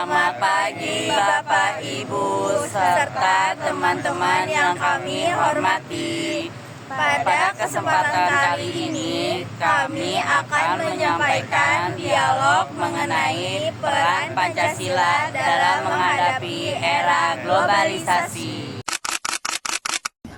Selamat pagi Bapak Ibu serta teman-teman yang kami hormati. Pada kesempatan kali ini kami akan menyampaikan dialog mengenai peran Pancasila dalam menghadapi era globalisasi.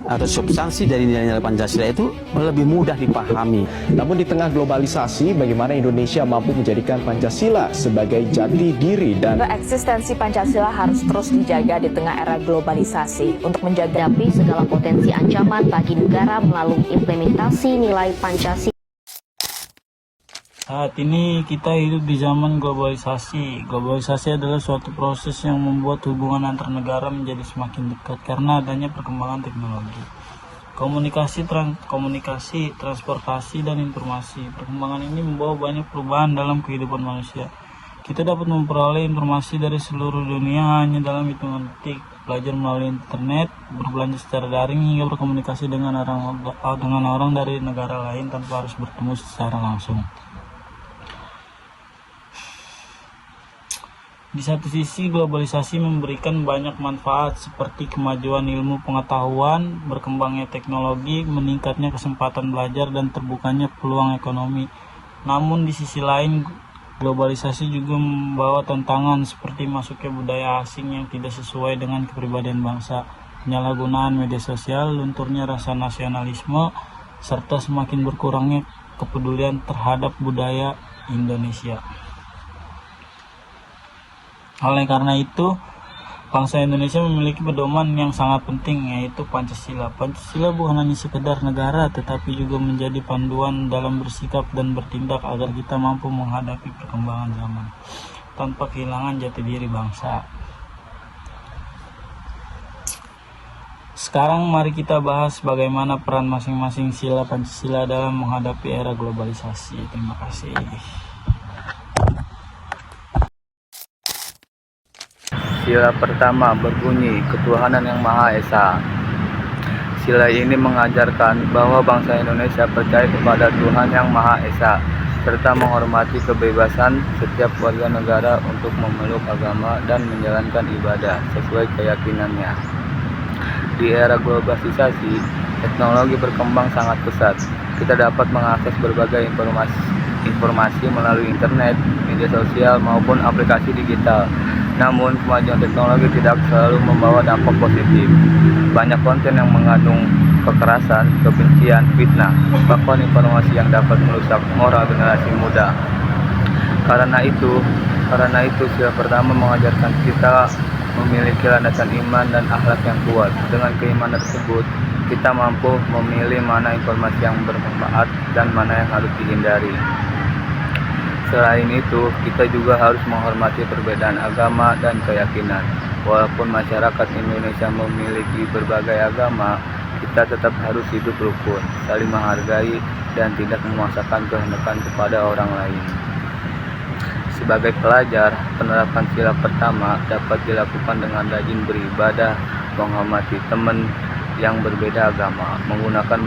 Atau substansi dari nilai-nilai Pancasila itu lebih mudah dipahami. Namun di tengah globalisasi, bagaimana Indonesia mampu menjadikan Pancasila sebagai jati diri dan eksistensi Pancasila harus terus dijaga di tengah era globalisasi untuk menjaga segala potensi ancaman bagi negara melalui implementasi nilai Pancasila. Saat ini kita hidup di zaman globalisasi. Globalisasi adalah suatu proses yang membuat hubungan antar negara menjadi semakin dekat karena adanya perkembangan teknologi. Komunikasi, transportasi, dan informasi. Perkembangan ini membawa banyak perubahan dalam kehidupan manusia. Kita dapat memperoleh informasi dari seluruh dunia hanya dalam hitungan detik, belajar melalui internet, berbelanja secara daring, hingga berkomunikasi dengan orang dari negara lain tanpa harus bertemu secara langsung. Di satu sisi, globalisasi memberikan banyak manfaat seperti kemajuan ilmu pengetahuan, berkembangnya teknologi, meningkatnya kesempatan belajar, dan terbukanya peluang ekonomi. Namun di sisi lain, globalisasi juga membawa tantangan seperti masuknya budaya asing yang tidak sesuai dengan kepribadian bangsa, penyalahgunaan media sosial, lunturnya rasa nasionalisme, serta semakin berkurangnya kepedulian terhadap budaya Indonesia. Oleh karena itu, bangsa Indonesia memiliki pedoman yang sangat penting, yaitu Pancasila. Pancasila bukan hanya sekedar negara, tetapi juga menjadi panduan dalam bersikap dan bertindak agar kita mampu menghadapi perkembangan zaman tanpa kehilangan jati diri bangsa. Sekarang mari kita bahas bagaimana peran masing-masing sila Pancasila dalam menghadapi era globalisasi. Terima kasih. Sila pertama berbunyi Ketuhanan Yang Maha Esa. Sila ini mengajarkan bahwa bangsa Indonesia percaya kepada Tuhan Yang Maha Esa, serta menghormati kebebasan setiap warga negara untuk memeluk agama dan menjalankan ibadah sesuai keyakinannya. Di era globalisasi, teknologi berkembang sangat pesat. Kita dapat mengakses berbagai informasi melalui internet, media sosial, maupun aplikasi digital. Namun, kemajuan teknologi tidak selalu membawa dampak positif. Banyak konten yang mengandung kekerasan, kebencian, fitnah, bahkan informasi yang dapat merusak moral generasi muda. Karena itu, sila pertama mengajarkan kita memiliki landasan iman dan akhlak yang kuat. Dengan keimanan tersebut, kita mampu memilih mana informasi yang bermanfaat dan mana yang harus dihindari. Selain itu, kita juga harus menghormati perbedaan agama dan keyakinan. Walaupun masyarakat Indonesia memiliki berbagai agama, kita tetap harus hidup rukun, saling menghargai, dan tidak memaksakan kehendak kepada orang lain. Sebagai pelajar, penerapan sila pertama dapat dilakukan dengan rajin beribadah, menghormati teman yang berbeda agama, menggunakan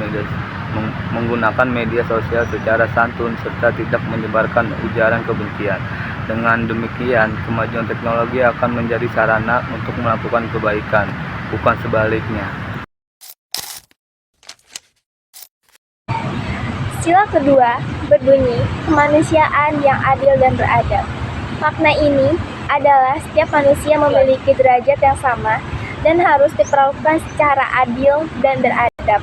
media sosial secara santun, serta tidak menyebarkan ujaran kebencian. Dengan demikian, kemajuan teknologi akan menjadi sarana untuk melakukan kebaikan, bukan sebaliknya. Sila kedua berbunyi kemanusiaan yang adil dan beradab. Makna ini adalah setiap manusia memiliki derajat yang sama dan harus diperlakukan secara adil dan beradab.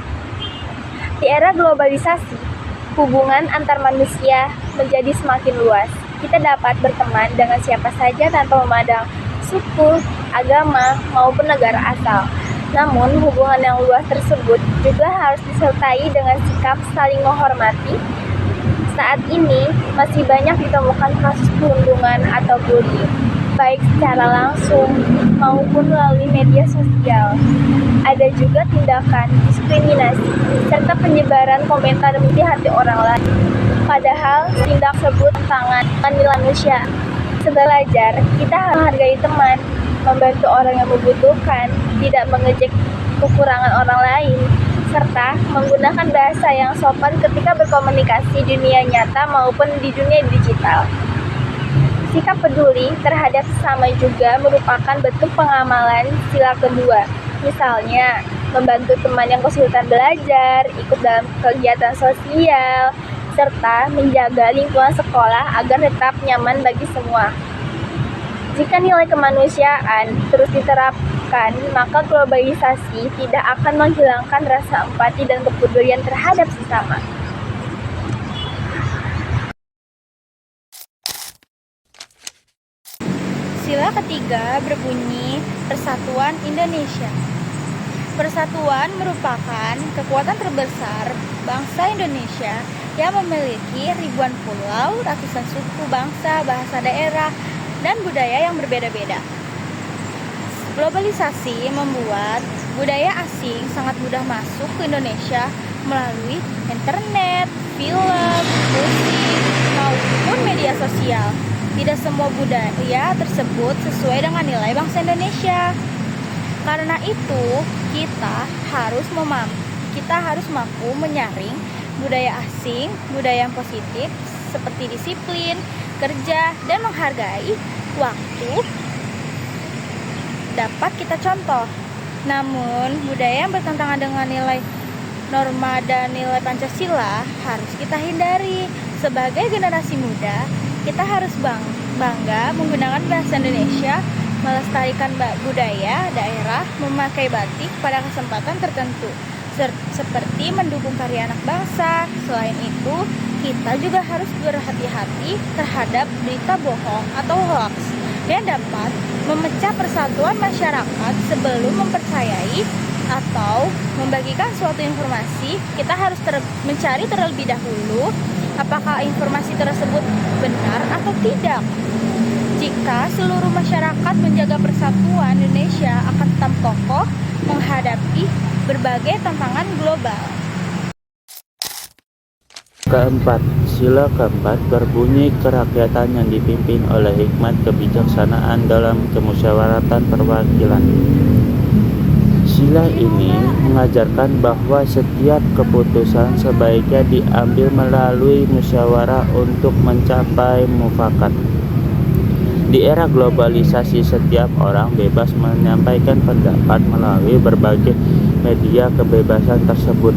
Di era globalisasi, hubungan antar manusia menjadi semakin luas. Kita dapat berteman dengan siapa saja tanpa memandang suku, agama, maupun negara asal. Namun, hubungan yang luas tersebut juga harus disertai dengan sikap saling menghormati. Saat ini, masih banyak ditemukan kasus perundungan atau bullying, baik secara langsung maupun melalui media sosial. Ada juga tindakan diskriminasi serta penyebaran komentar demi hati orang lain. Padahal tindak tersebut tangan nilai manusia. Sebelajar, kita harus menghargai teman, membantu orang yang membutuhkan, tidak mengejek kekurangan orang lain, serta menggunakan bahasa yang sopan ketika berkomunikasi di dunia nyata maupun di dunia digital. Sikap peduli terhadap sesama juga merupakan bentuk pengamalan sila kedua. Misalnya, membantu teman yang kesulitan belajar, ikut dalam kegiatan sosial, serta menjaga lingkungan sekolah agar tetap nyaman bagi semua. Jika nilai kemanusiaan terus diterapkan, maka globalisasi tidak akan menghilangkan rasa empati dan kepedulian terhadap sesama. Sila ketiga berbunyi Persatuan Indonesia. Persatuan merupakan kekuatan terbesar bangsa Indonesia yang memiliki ribuan pulau, ratusan suku, bangsa, bahasa daerah, dan budaya yang berbeda-beda. Globalisasi membuat budaya asing sangat mudah masuk ke Indonesia melalui internet, film, musik, maupun media sosial. Tidak semua budaya tersebut sesuai dengan nilai bangsa Indonesia. Karena itu, kita harus mampu menyaring budaya asing, budaya yang positif seperti disiplin, kerja, dan menghargai waktu dapat kita contoh. Namun, budaya yang bertentangan dengan nilai norma dan nilai Pancasila harus kita hindari. Sebagai generasi muda, kita harus bangga menggunakan bahasa Indonesia, melestarikan budaya daerah, memakai batik pada kesempatan tertentu, seperti mendukung karya anak bangsa. Selain itu, kita juga harus berhati-hati terhadap berita bohong atau hoax yang dapat memecah persatuan masyarakat. Sebelum mempercayai atau membagikan suatu informasi, kita harus mencari terlebih dahulu apakah informasi tersebut benar atau tidak. Jika seluruh masyarakat menjaga persatuan, Indonesia akan tetap kokoh menghadapi berbagai tantangan global. Keempat, sila keempat berbunyi kerakyatan yang dipimpin oleh hikmat kebijaksanaan dalam kemusyawaratan perwakilan. Sila ini mengajarkan bahwa setiap keputusan sebaiknya diambil melalui musyawarah untuk mencapai mufakat. Di era globalisasi, setiap orang bebas menyampaikan pendapat melalui berbagai media. Kebebasan tersebut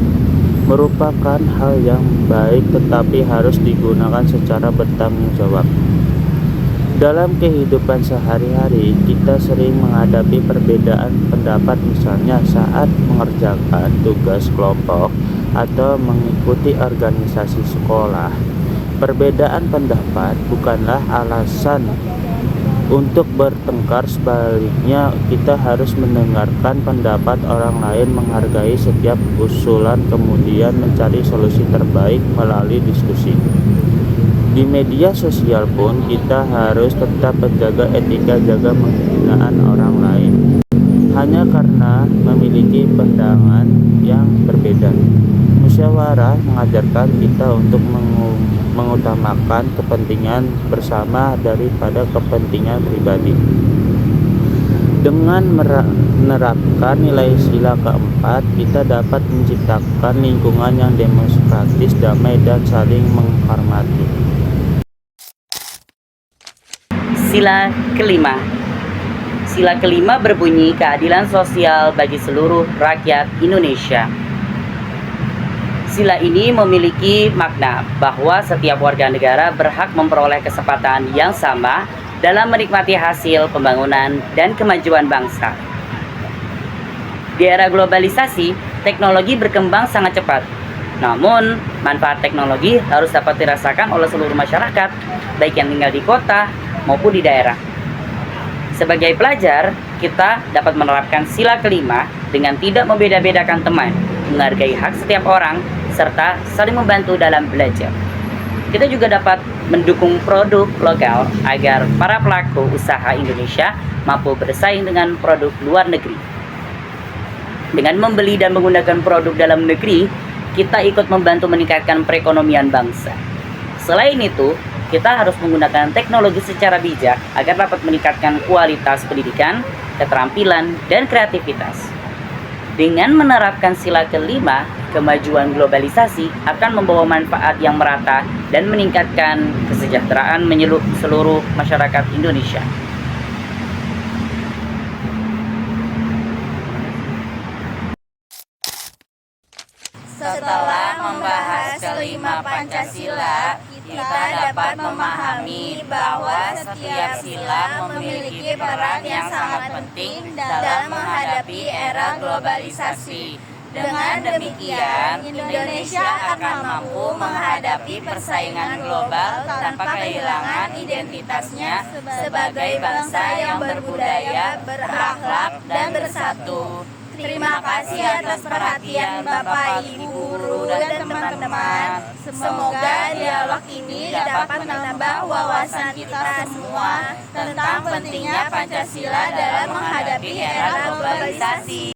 merupakan hal yang baik, tetapi harus digunakan secara bertanggung jawab. Dalam kehidupan sehari-hari, kita sering menghadapi perbedaan pendapat, misalnya saat mengerjakan tugas kelompok atau mengikuti organisasi sekolah. Perbedaan pendapat bukanlah alasan untuk bertengkar, sebaliknya kita harus mendengarkan pendapat orang lain, menghargai setiap usulan, kemudian mencari solusi terbaik melalui diskusi. Di media sosial pun kita harus tetap menjaga etika, jaga penghinaan orang lain hanya karena memiliki pandangan yang berbeda. Musyawarah mengajarkan kita untuk mengutamakan kepentingan bersama daripada kepentingan pribadi. Dengan menerapkan nilai sila keempat, kita dapat menciptakan lingkungan yang demokratis, damai, dan saling menghormati. Sila kelima. Sila kelima berbunyi keadilan sosial bagi seluruh rakyat Indonesia. Sila ini memiliki makna bahwa setiap warga negara berhak memperoleh kesempatan yang sama dalam menikmati hasil pembangunan dan kemajuan bangsa. Di era globalisasi, teknologi berkembang sangat cepat. Namun, manfaat teknologi harus dapat dirasakan oleh seluruh masyarakat, baik yang tinggal di kota maupun di daerah. Sebagai pelajar, kita dapat menerapkan sila kelima dengan tidak membeda-bedakan teman, menghargai hak setiap orang, serta saling membantu dalam belajar. Kita juga dapat mendukung produk lokal agar para pelaku usaha Indonesia mampu bersaing dengan produk luar negeri. Dengan membeli dan menggunakan produk dalam negeri, kita ikut membantu meningkatkan perekonomian bangsa. Selain itu, kita harus menggunakan teknologi secara bijak agar dapat meningkatkan kualitas pendidikan, keterampilan, dan kreativitas. Dengan menerapkan sila kelima, kemajuan globalisasi akan membawa manfaat yang merata dan meningkatkan kesejahteraan seluruh masyarakat Indonesia. Setelah membahas kelima Pancasila, kita dapat memahami bahwa setiap sila memiliki peran yang sangat penting dalam menghadapi era globalisasi. Dengan demikian, Indonesia akan mampu menghadapi persaingan global tanpa kehilangan identitasnya sebagai bangsa yang berbudaya, berakhlak, dan bersatu. Terima kasih atas perhatian Bapak, Ibu, guru, dan teman-teman. Semoga dialog ini dapat menambah wawasan kita semua tentang pentingnya Pancasila dalam menghadapi era globalisasi.